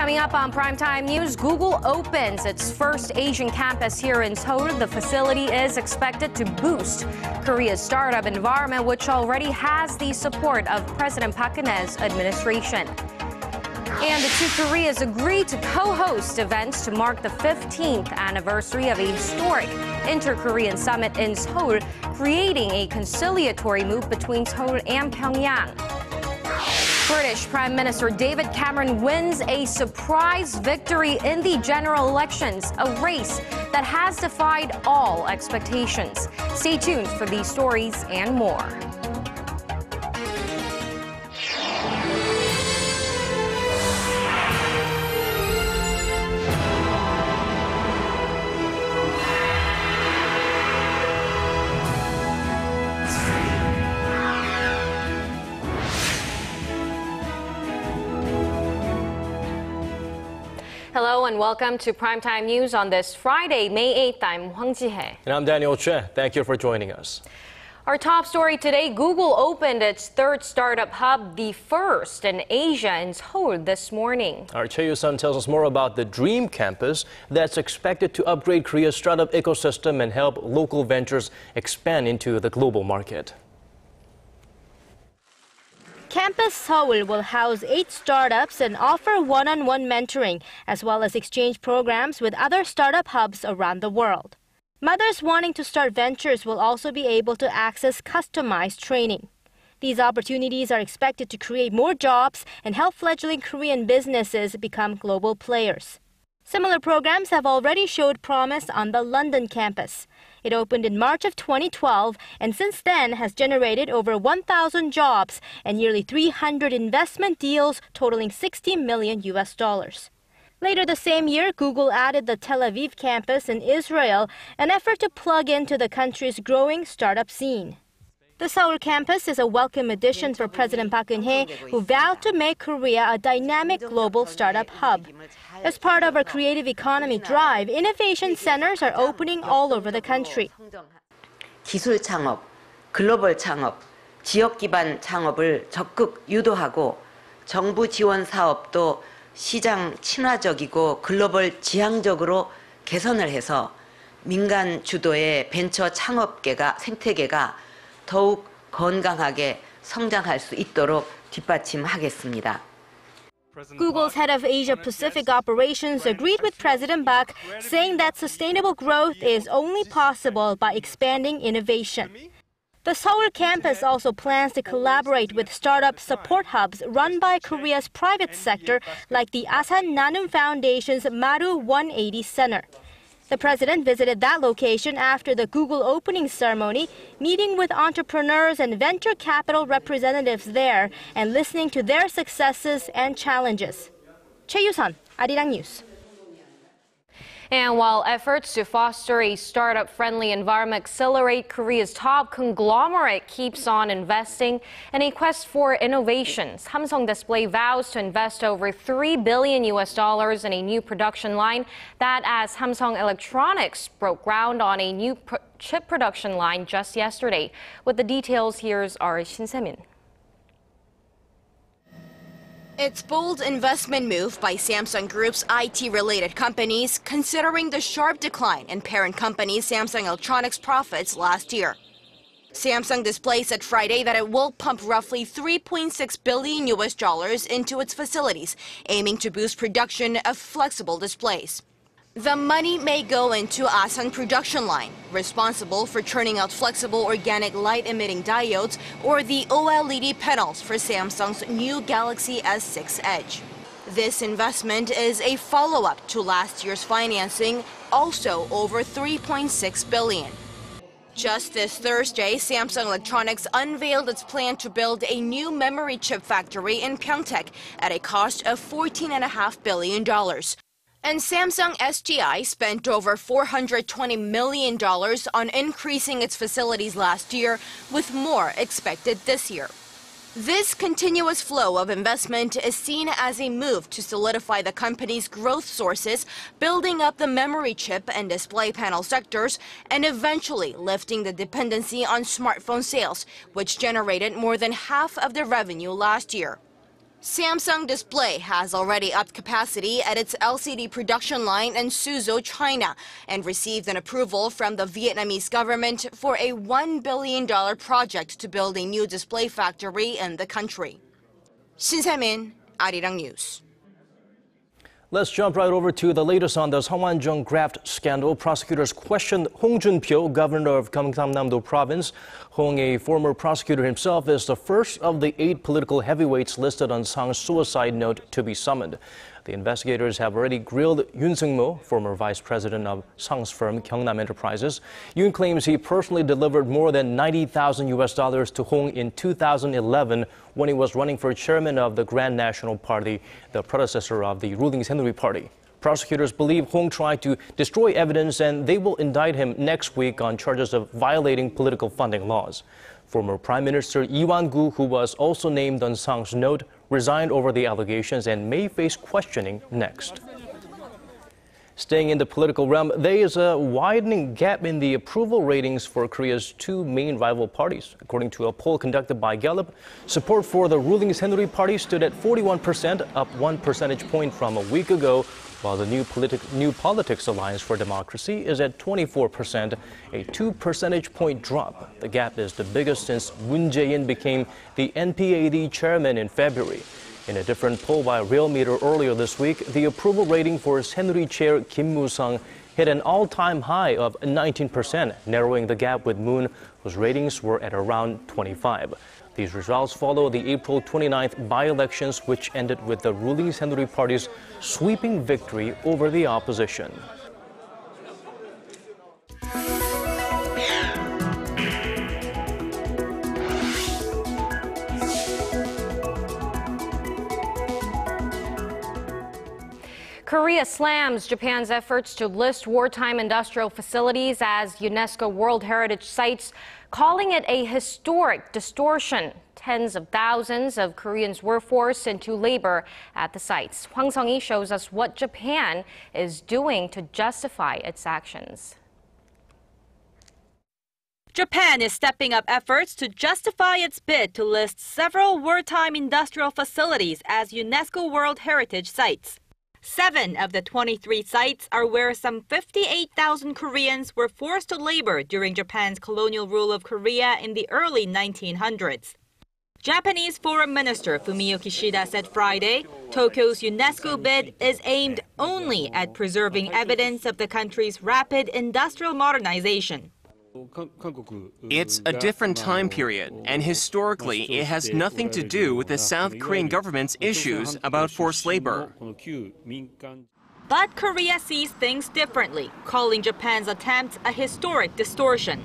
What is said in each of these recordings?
Coming up on Primetime News, Google opens its first Asian campus here in Seoul. The facility is expected to boost Korea's startup environment, which already has the support of President Park Geun-hye's administration. And the two Koreas agreed to co-host events to mark the 15th anniversary of a historic inter-Korean summit in Seoul, creating a conciliatory move between Seoul and Pyongyang. British Prime Minister David Cameron wins a surprise victory in the general elections, a race that has defied all expectations. Stay tuned for these stories and more. Hello and welcome to Primetime News on this Friday, May 8th. I'm Hwang Ji-hye. And I'm Daniel Choy. Thank you for joining us. Our top story today, Google opened its third startup hub, the first in Asia, in Seoul this morning. Our Choi Yoo-sun tells us more about the Dream Campus that's expected to upgrade Korea's startup ecosystem and help local ventures expand into the global market. Campus Seoul will house 8 startups and offer one-on-one mentoring, as well as exchange programs with other startup hubs around the world. Mothers wanting to start ventures will also be able to access customized training. These opportunities are expected to create more jobs and help fledgling Korean businesses become global players. Similar programs have already showed promise on the London campus. It opened in March of 2012 and since then has generated over 1,000 jobs and nearly 300 investment deals totaling $60 million. Later the same year, Google added the Tel Aviv campus in Israel, an effort to plug into the country's growing startup scene. The Seoul campus is a welcome addition for President Park Geun-hye, who vowed to make Korea a dynamic global startup hub. As part of our creative economy drive, innovation centers are opening all over the country. 기술 창업, 글로벌 창업, 지역 기반 창업을 적극 유도하고 정부 지원 사업도 시장 친화적이고 글로벌 지향적으로 개선을 해서 민간 주도의 벤처 창업계가 생태계가 더욱 건강하게 성장할 수 있도록 뒷받침하겠습니다. Google's head of Asia-Pacific operations agreed with President Park, saying that sustainable growth is only possible by expanding innovation. The Seoul campus also plans to collaborate with startup support hubs run by Korea's private sector, like the Asan Nanum Foundation's Maru 180 Center. The president visited that location after the Google opening ceremony, meeting with entrepreneurs and venture capital representatives there and listening to their successes and challenges. Choi Yoo-sun, Arirang News. And while efforts to foster a startup-friendly environment accelerate, Korea's top conglomerate keeps on investing in a quest for innovations. Samsung Display vows to invest over $3 billion in a new production line. That as Samsung Electronics broke ground on a new chip production line just yesterday. With the details, here's our Shin Se-min. It's bold investment move by Samsung Group's IT-related companies, considering the sharp decline in parent company Samsung Electronics profits last year. Samsung Display said Friday that it will pump roughly $3.6 billion into its facilities, aiming to boost production of flexible displays. The money may go into Asan production line, responsible for churning out flexible organic light-emitting diodes, or the OLED panels for Samsung's new Galaxy S6 Edge. This investment is a follow-up to last year's financing, also over $3.6 billion. Just this Thursday, Samsung Electronics unveiled its plan to build a new memory chip factory in Pyeongtaek at a cost of $14.5 billion. And Samsung SDI spent over $420 million on increasing its facilities last year, with more expected this year. This continuous flow of investment is seen as a move to solidify the company's growth sources, building up the memory chip and display panel sectors, and eventually lifting the dependency on smartphone sales, which generated more than half of the revenue last year. Samsung Display has already upped capacity at its LCD production line in Suzhou, China, and received an approval from the Vietnamese government for a $1 billion project to build a new display factory in the country. Shin Se-min, Arirang News. Let's jump right over to the latest on the Seoul graft scandal. Prosecutors questioned Hwang Ji-hye, governor of Gyeongnam-do province. Hwang, a former prosecutor himself, is the first of the 8 political heavyweights listed on Sang's suicide note to be summoned. The investigators have already grilled Yoon Seung-mo, former vice president of Sang's firm Gyeongnam Enterprises. Yoon claims he personally delivered more than $90,000 to Hwang in 2011 when he was running for chairman of the Grand National Party, the predecessor of the ruling Saenuri Party. Prosecutors believe Hwang tried to destroy evidence, and they will indict him next week on charges of violating political funding laws. Former Prime Minister Lee Wan-gu, who was also named on Sang's note, resigned over the allegations and may face questioning next. Staying in the political realm, there is a widening gap in the approval ratings for Korea's 2 main rival parties. According to a poll conducted by Gallup, support for the ruling Saenuri Party stood at 41%, up 1 percentage point from a week ago, while the New Politics Alliance for Democracy is at 24%, a 2 percentage point drop. The gap is the biggest since Moon Jae-in became the NPAD chairman in February. In a different poll by Realmeter earlier this week, the approval rating for Saenuri chair Kim Moo-sung hit an all-time high of 19%, narrowing the gap with Moon, whose ratings were at around 25. These results follow the April 29th by-elections, which ended with the ruling Saenuri Party's sweeping victory over the opposition. Korea slams Japan's efforts to list wartime industrial facilities as UNESCO World Heritage Sites, calling it a historic distortion. Tens of thousands of Koreans were forced into labor at the sites. Hwang Sung-hee shows us what Japan is doing to justify its actions. Japan is stepping up efforts to justify its bid to list several wartime industrial facilities as UNESCO World Heritage Sites. 7 of the 23 sites are where some 58,000 Koreans were forced to labor during Japan's colonial rule of Korea in the early 1900s. Japanese Foreign Minister Fumio Kishida said Friday, Tokyo's UNESCO bid is aimed only at preserving evidence of the country's rapid industrial modernization. It's a different time period, and historically it has nothing to do with the South Korean government's issues about forced labor. But Korea sees things differently, calling Japan's attempt a historic distortion.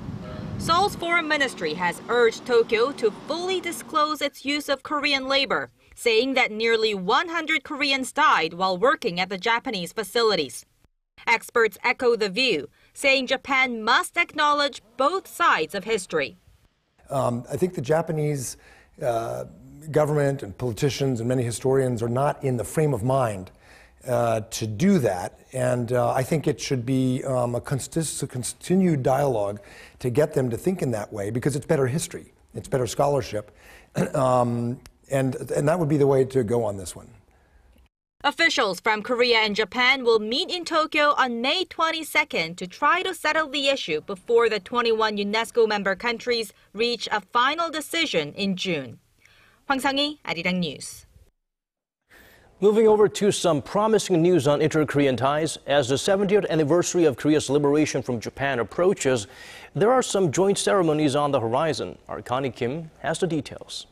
Seoul's foreign ministry has urged Tokyo to fully disclose its use of Korean labor, saying that nearly 100 Koreans died while working at the Japanese facilities. Experts echo the view, saying Japan must acknowledge both sides of history. I think the Japanese government and politicians and many historians are not in the frame of mind to do that. And I think it should be a continued dialogue to get them to think in that way, because it's better history, it's better scholarship, and that would be the way to go on this one. Officials from Korea and Japan will meet in Tokyo on May 22nd to try to settle the issue before the 21 UNESCO member countries reach a final decision in June. Hwang Sung-hee, Arirang News. Moving over to some promising news on inter-Korean ties. As the 70th anniversary of Korea's liberation from Japan approaches, there are some joint ceremonies on the horizon. Our Connie Kim has the details.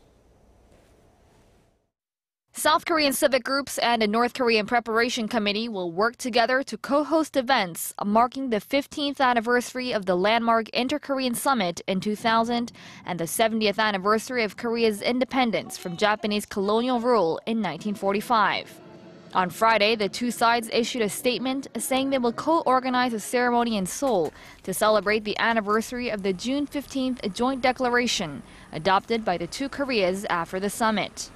South Korean civic groups and a North Korean preparation committee will work together to co-host events marking the 15th anniversary of the landmark Inter-Korean Summit in 2000 and the 70th anniversary of Korea's independence from Japanese colonial rule in 1945. On Friday, the two sides issued a statement saying they will co-organize a ceremony in Seoul to celebrate the anniversary of the June 15th joint declaration adopted by the two Koreas after the summit.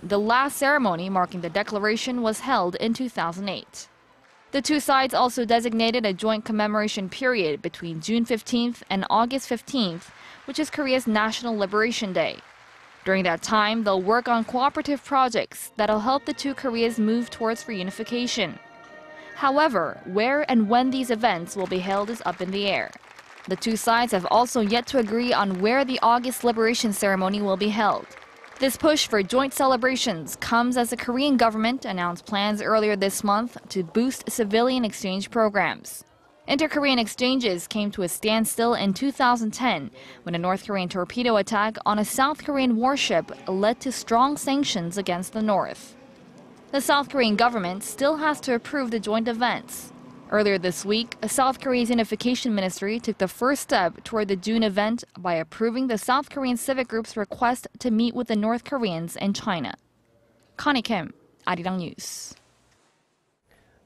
The last ceremony marking the declaration was held in 2008. The two sides also designated a joint commemoration period between June 15th and August 15th, which is Korea's National Liberation Day. During that time, they'll work on cooperative projects that'll help the two Koreas move towards reunification. However, where and when these events will be held is up in the air. The two sides have also yet to agree on where the August liberation ceremony will be held. This push for joint celebrations comes as the Korean government announced plans earlier this month to boost civilian exchange programs. Inter-Korean exchanges came to a standstill in 2010 when a North Korean torpedo attack on a South Korean warship led to strong sanctions against the North. The South Korean government still has to approve the joint events. Earlier this week, South Korea's unification ministry took the first step toward the June event by approving the South Korean civic group's request to meet with the North Koreans in China. Connie Kim, Arirang News.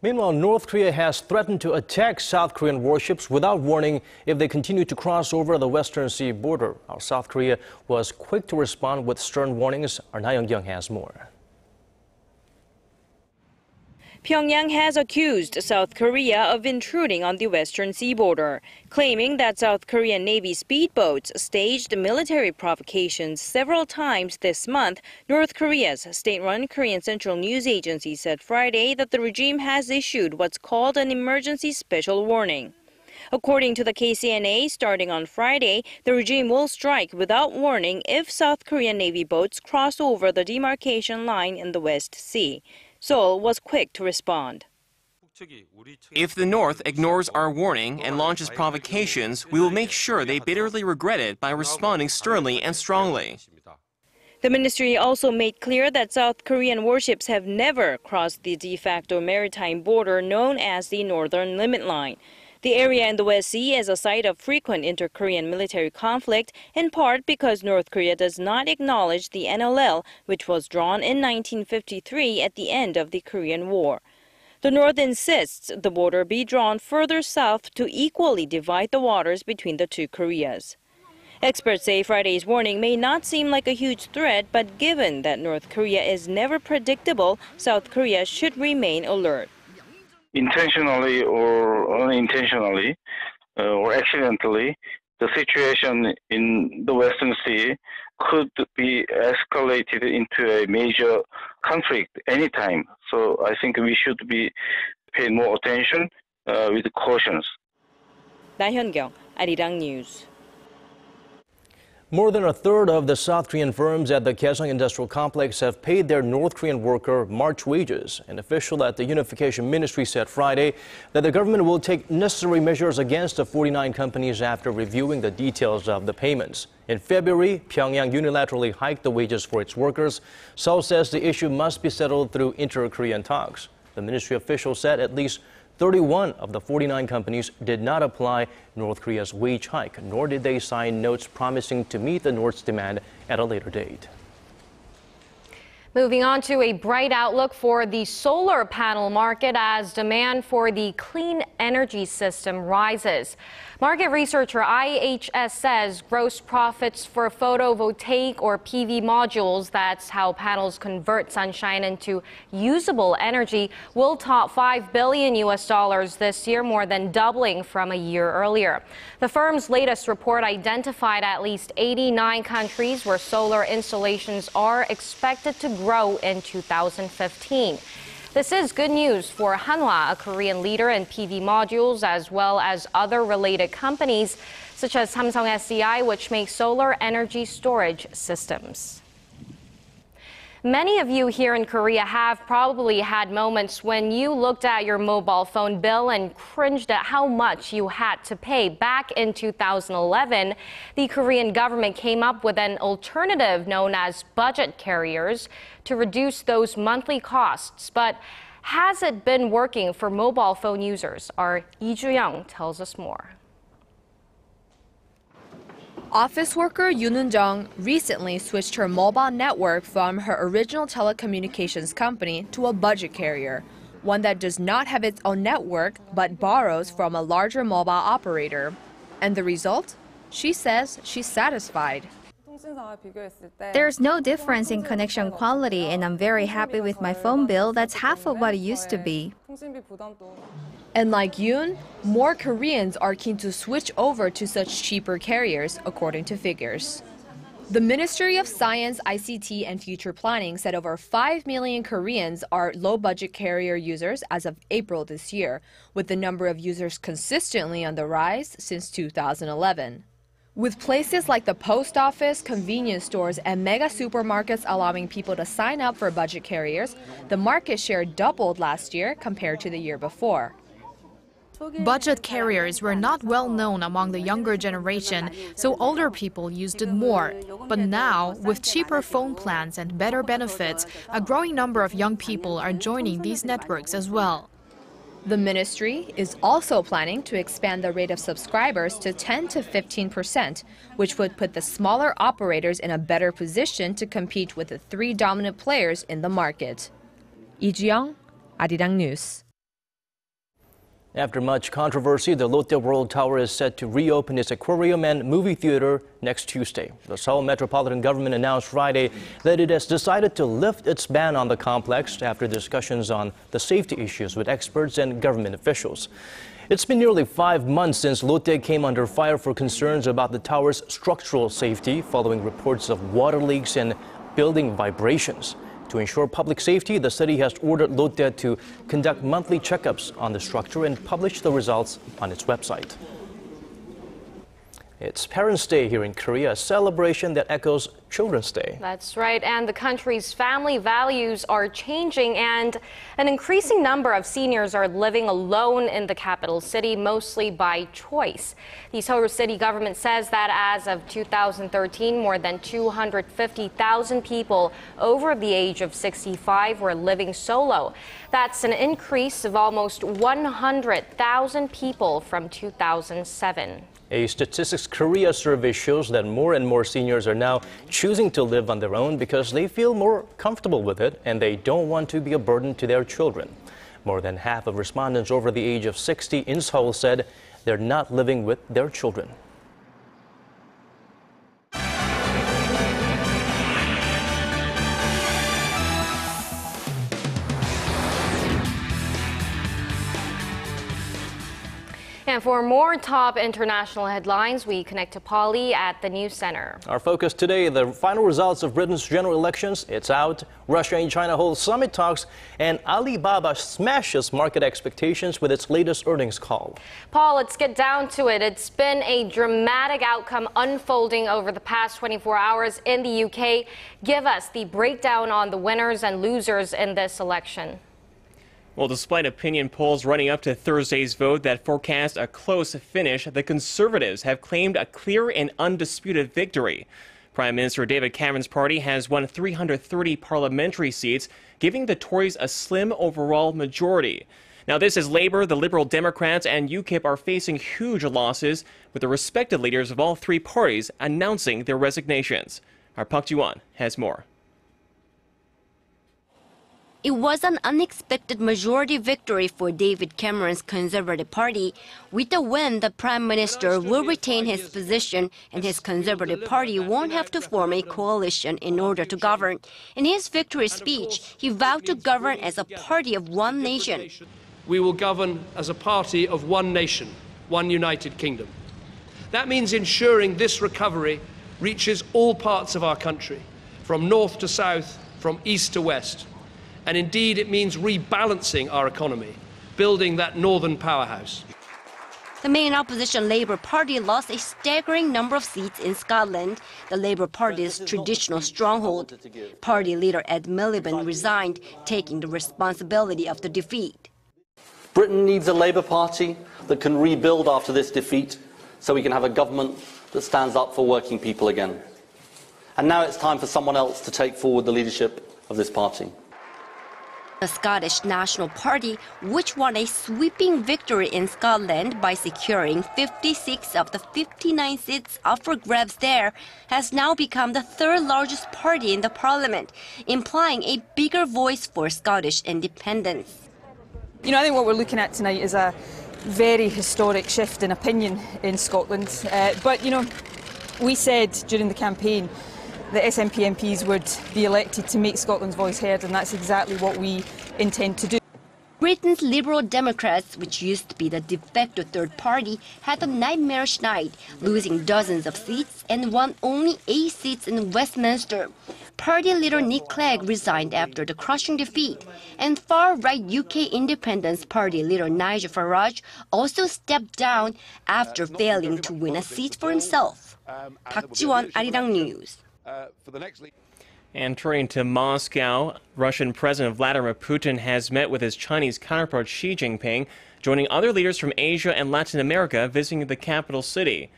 Meanwhile, North Korea has threatened to attack South Korean warships without warning if they continue to cross over the Western Sea border. Our South Korea was quick to respond with stern warnings. Our Na Young-kyung has more. Pyongyang has accused South Korea of intruding on the Western Sea border, claiming that South Korean Navy speedboats staged military provocations several times this month. North Korea's state-run Korean Central News Agency said Friday that the regime has issued what's called an emergency special warning. According to the KCNA, starting on Friday, the regime will strike without warning if South Korean Navy boats cross over the demarcation line in the West Sea. Seoul was quick to respond. If the North ignores our warning and launches provocations, we will make sure they bitterly regret it by responding sternly and strongly. The ministry also made clear that South Korean warships have never crossed the de facto maritime border known as the Northern Limit Line. The area in the West Sea is a site of frequent inter-Korean military conflict, in part because North Korea does not acknowledge the NLL, which was drawn in 1953 at the end of the Korean War. The North insists the border be drawn further south to equally divide the waters between the two Koreas. Experts say Friday's warning may not seem like a huge threat, but given that North Korea is never predictable, South Korea should remain alert. Intentionally or unintentionally or accidentally, the situation in the Western Sea could be escalated into a major conflict anytime. So I think we should be paying more attention with cautions. Na Hyun-kyung, Arirang News. More than a third of the South Korean firms at the Kaesong industrial complex have paid their North Korean worker March wages. An official at the Unification Ministry said Friday that the government will take necessary measures against the 49 companies after reviewing the details of the payments. In February, Pyongyang unilaterally hiked the wages for its workers. Seoul says the issue must be settled through inter-Korean talks. The ministry official said at least 31 of the 49 companies did not apply North Korea's wage hike, nor did they sign notes promising to meet the North's demand at a later date. Moving on to a bright outlook for the solar panel market as demand for the clean energy system rises. Market researcher IHS says gross profits for photovoltaic or PV modules, that's how panels convert sunshine into usable energy, will top $5 billion this year, more than doubling from a year earlier. The firm's latest report identified at least 89 countries where solar installations are expected to grow in 2015. This is good news for Hanwha, a Korean leader in PV modules, as well as other related companies, such as Samsung SDI, which makes solar energy storage systems. Many of you here in Korea have probably had moments when you looked at your mobile phone bill and cringed at how much you had to pay. Back in 2011, the Korean government came up with an alternative known as budget carriers to reduce those monthly costs. But has it been working for mobile phone users? Our Lee Ju-young tells us more. Office worker Yoon Eun-jung recently switched her mobile network from her original telecommunications company to a budget carrier, one that does not have its own network but borrows from a larger mobile operator. And the result? She says she's satisfied. There's no difference in connection quality, and I'm very happy with my phone bill. That's half of what it used to be. And like Yoon, more Koreans are keen to switch over to such cheaper carriers, according to figures. The Ministry of Science, ICT, and Future Planning said over 5 million Koreans are low-budget carrier users as of April this year, with the number of users consistently on the rise since 2011. With places like the post office, convenience stores, and mega supermarkets allowing people to sign up for budget carriers, the market share doubled last year compared to the year before. Budget carriers were not well known among the younger generation, so older people used it more. But now, with cheaper phone plans and better benefits, a growing number of young people are joining these networks as well. The ministry is also planning to expand the rate of subscribers to 10 to 15%, which would put the smaller operators in a better position to compete with the three dominant players in the market. Lee Ji-young, Arirang News. After much controversy, the Lotte World Tower is set to reopen its aquarium and movie theater next Tuesday. The Seoul metropolitan government announced Friday that it has decided to lift its ban on the complex after discussions on the safety issues with experts and government officials. It's been nearly 5 months since Lotte came under fire for concerns about the tower's structural safety following reports of water leaks and building vibrations. To ensure public safety, the city has ordered Lotte to conduct monthly checkups on the structure and publish the results on its website. It's Parents' Day here in Korea, a celebration that echoes Children's Day. That's right, and the country's family values are changing, and an increasing number of seniors are living alone in the capital city, mostly by choice. The Seoul city government says that as of 2013, more than 250,000 people over the age of 65 were living solo. That's an increase of almost 100,000 people from 2007. A Statistics Korea survey shows that more and more seniors are now choosing to live on their own because they feel more comfortable with it and they don't want to be a burden to their children. More than half of respondents over the age of 60 in Seoul said they're not living with their children. And for more top international headlines, we connect to Polly at the News Center. Our focus today, the final results of Britain's general elections. It's out. Russia and China hold summit talks, and Alibaba smashes market expectations with its latest earnings call. Paul, let's get down to it. It's been a dramatic outcome unfolding over the past 24 hours in the UK. Give us the breakdown on the winners and losers in this election. Well, despite opinion polls running up to Thursday's vote that forecast a close finish, the Conservatives have claimed a clear and undisputed victory. Prime Minister David Cameron's party has won 330 parliamentary seats, giving the Tories a slim overall majority. Now, this is Labour, the Liberal Democrats, and UKIP are facing huge losses, with the respected leaders of all three parties announcing their resignations. Our Park Ji-hye has more. It was an unexpected majority victory for David Cameron's Conservative Party. With the win, the Prime Minister will retain his position and his Conservative Party won't have to form a coalition in order to govern. In his victory speech, he vowed to govern as a party of one nation. We will govern as a party of one nation, one United Kingdom. That means ensuring this recovery reaches all parts of our country, from north to south, from east to west. And indeed, it means rebalancing our economy, building that northern powerhouse. The main opposition Labour Party lost a staggering number of seats in Scotland, the Labour Party's traditional stronghold. Party leader Ed Miliband resigned, taking the responsibility of the defeat. Britain needs a Labour Party that can rebuild after this defeat, so we can have a government that stands up for working people again. And now it's time for someone else to take forward the leadership of this party. The Scottish National Party, which won a sweeping victory in Scotland by securing 56 of the 59 seats up for grabs there, has now become the third largest party in the parliament, implying a bigger voice for Scottish independence. You know, I think what we're looking at tonight is a very historic shift in opinion in Scotland. But, you know, we said during the campaign the SNP MPs would be elected to make Scotland's voice heard, and that's exactly what we intend to do. Britain's Liberal Democrats, which used to be the de facto third party, had a nightmarish night, losing dozens of seats and won only 8 seats in Westminster. Party leader Nick Clegg resigned after the crushing defeat, and far-right UK Independence Party leader Nigel Farage also stepped down after failing to win a seat for himself. Park Ji-won, Arirang News. And turning to Moscow, Russian President Vladimir Putin has met with his Chinese counterpart Xi Jinping, joining other leaders from Asia and Latin America visiting the capital city.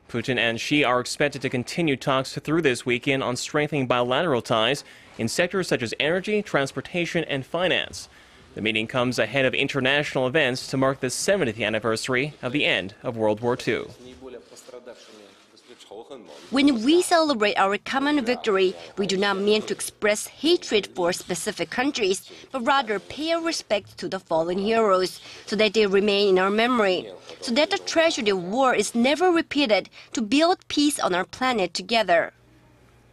Putin and Xi are expected to continue talks through this weekend on strengthening bilateral ties in sectors such as energy, transportation, and finance. The meeting comes ahead of international events to mark the 70th anniversary of the end of World War II. When we celebrate our common victory, we do not mean to express hatred for specific countries, but rather pay our respect to the fallen heroes so that they remain in our memory, so that the tragedy of war is never repeated, to build peace on our planet together.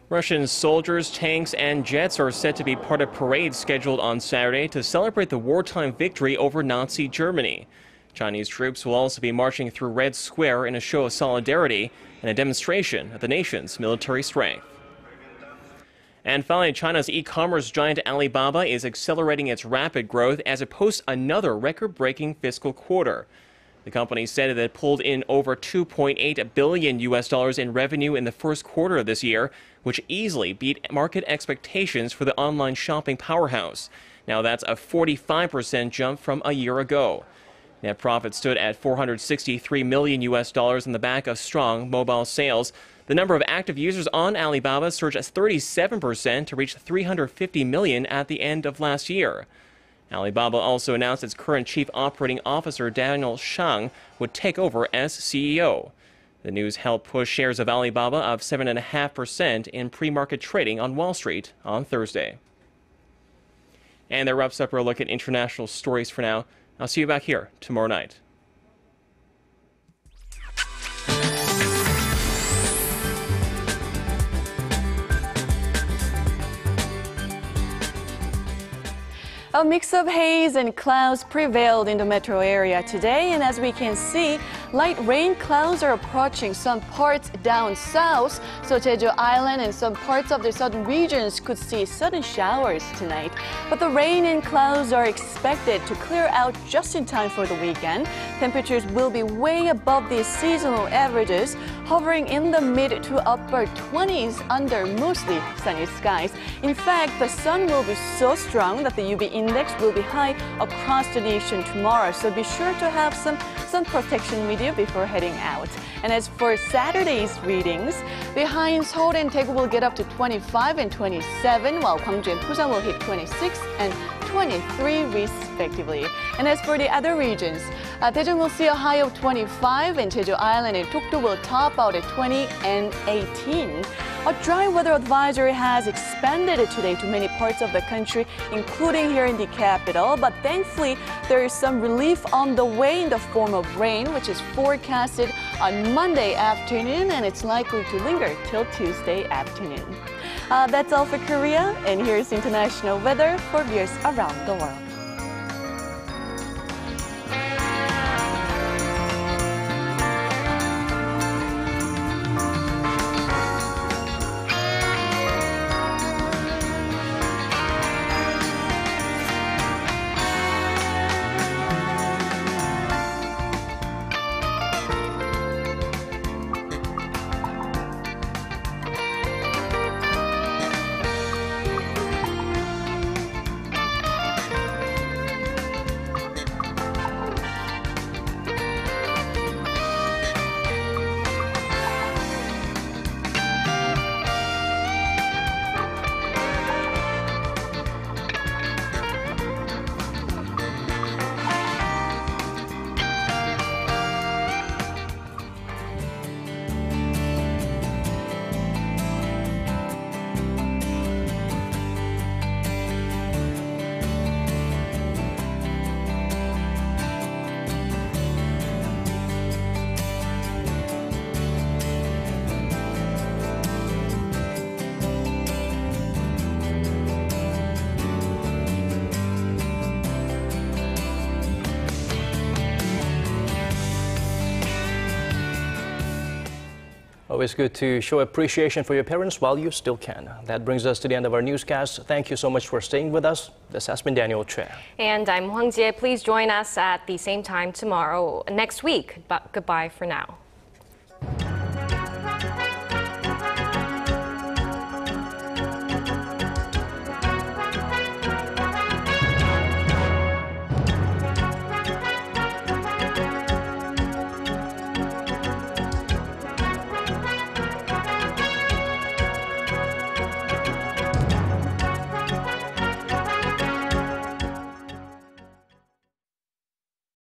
Russian soldiers, tanks, and jets are set to be part of parades scheduled on Saturday to celebrate the wartime victory over Nazi Germany. Chinese troops will also be marching through Red Square in a show of solidarity and a demonstration of the nation's military strength. And finally, China's e-commerce giant Alibaba is accelerating its rapid growth as it posts another record-breaking fiscal quarter. The company said that it pulled in over $2.8 billion in revenue in the first quarter of this year, which easily beat market expectations for the online shopping powerhouse. Now that's a 45% jump from a year ago. Net profit stood at $463 million in the back of strong mobile sales. The number of active users on Alibaba surged 37% to reach 350 million at the end of last year. Alibaba also announced its current chief operating officer, Daniel Choy, would take over as CEO. The news helped push shares of Alibaba up 7.5% in pre-market trading on Wall Street on Thursday. And that wraps up our look at international stories for now. I'll see you back here tomorrow night. A mix of haze and clouds prevailed in the metro area today, and as we can see, light rain clouds are approaching some parts down south, so Jeju Island and some parts of the southern regions could see sudden showers tonight. But the rain and clouds are expected to clear out just in time for the weekend. Temperatures will be way above the seasonal averages, hovering in the mid to upper 20s under mostly sunny skies. In fact, the sun will be so strong that the UV index will be high across the nation tomorrow, so be sure to have some sun protection with you before heading out. And as for Saturday's readings, the high in Seoul and Daegu will get up to 25 and 27, while Gwangju and Busan will hit 26 and 23 respectively. And as for the other regions, Daejeon will see a high of 25, and Jeju Island and Dokdo will top out at 20 and 18. A dry weather advisory has expanded today to many parts of the country, including here in the capital. But thankfully, there is some relief on the way in the form of rain, which is forecasted on Monday afternoon, and it's likely to linger till Tuesday afternoon. That's all for Korea, and here's international weather for viewers around the world. Always good to show appreciation for your parents while you still can. That brings us to the end of our newscast. Thank you so much for staying with us. This has been Daniel Choy. And I'm Hwang Ji-hye. Please join us at the same time tomorrow, next week. But goodbye for now.